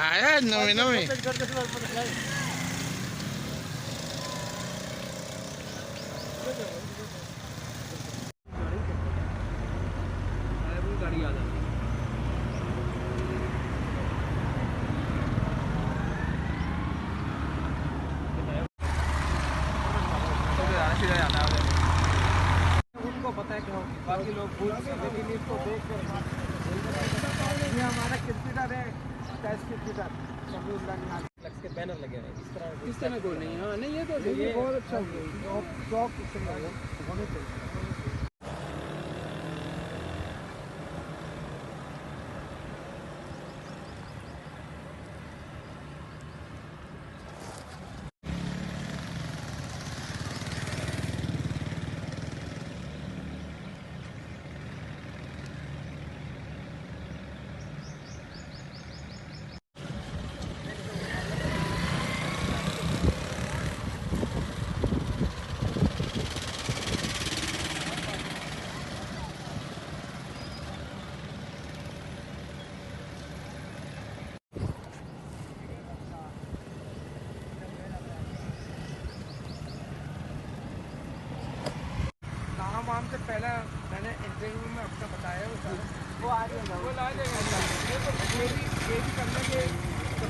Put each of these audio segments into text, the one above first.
आया नवे नवे गाड़ी आ जाती उनको पता है कि बाकी लोग भूल से, लेकिन इसको देख कर ये हमारा क्रिकेटर है, टेस्ट क्रिकेटर के बैनर लगे हैं इस तरह कोई नहीं। हाँ नहीं, ये तो ये बहुत अच्छा नाम से पहले मैंने इंटरव्यू में अपना बताया वो आ जाएगा, वो ला जाएगा। ये भी करने के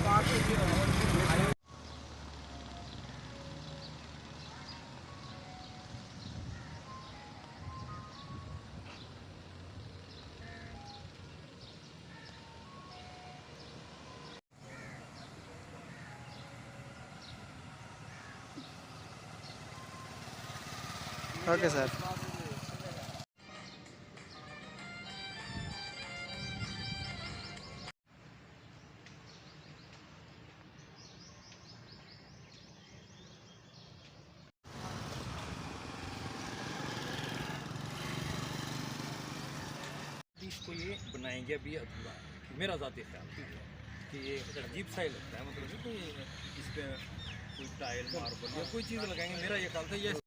बाद ओके सर। इसको ये बनाएंगे अभी अधूरा, मेरा ज़ाती ख्याल कि ये अजीब सा ही लगता है, मतलब कि इस पर कोई टाइल मार्बल या कोई चीज़ लगाएंगे, मेरा ये ख्याल था। ये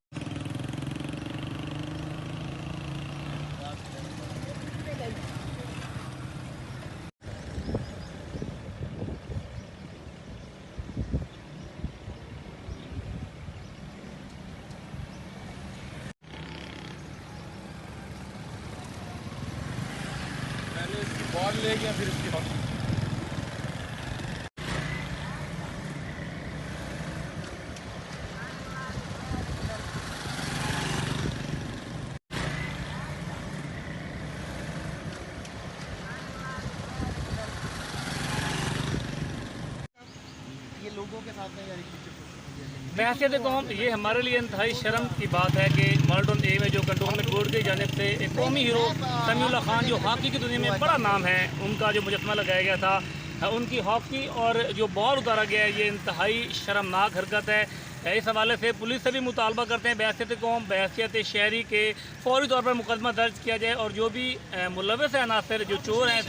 पहले इसकी बॉल ले गया, फिर इसकी हॉकी। ये लोगों के साथ में यार वैसे देखो हम ये हमारे लिए इंतहाई शर्म की बात है कि माल्टन ए में जो कंटोनमेंट बोर्ड की जानिब से एक कौमी हीरो समीउल्लाह खान, जो हॉकी की दुनिया में बड़ा नाम है, उनका जो मुजस्समा लगाया गया था, उनकी हॉकी और जो बॉल उतारा गया है, ये इंतहाई शर्मनाक हरकत है। इस हवाले से पुलिस से भी मुतालबा करते हैं बहसियत कौम, बहसियत शहरी के फौरी तौर पर मुकदमा दर्ज किया जाए और जो भी मुलविस है अनासर, जो चोर हैं,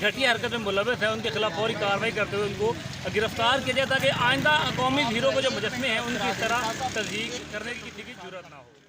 घटिया हरकत में मुलविस है, उनके खिलाफ फौरी कार्रवाई करते हुए उनको गिरफ्तार किया जाए ताकि आइंदा कौमी हीरो को जो मुजस्मे हैं उनकी इस तरह तस्दीक करने की किसी की जरूरत ना हो।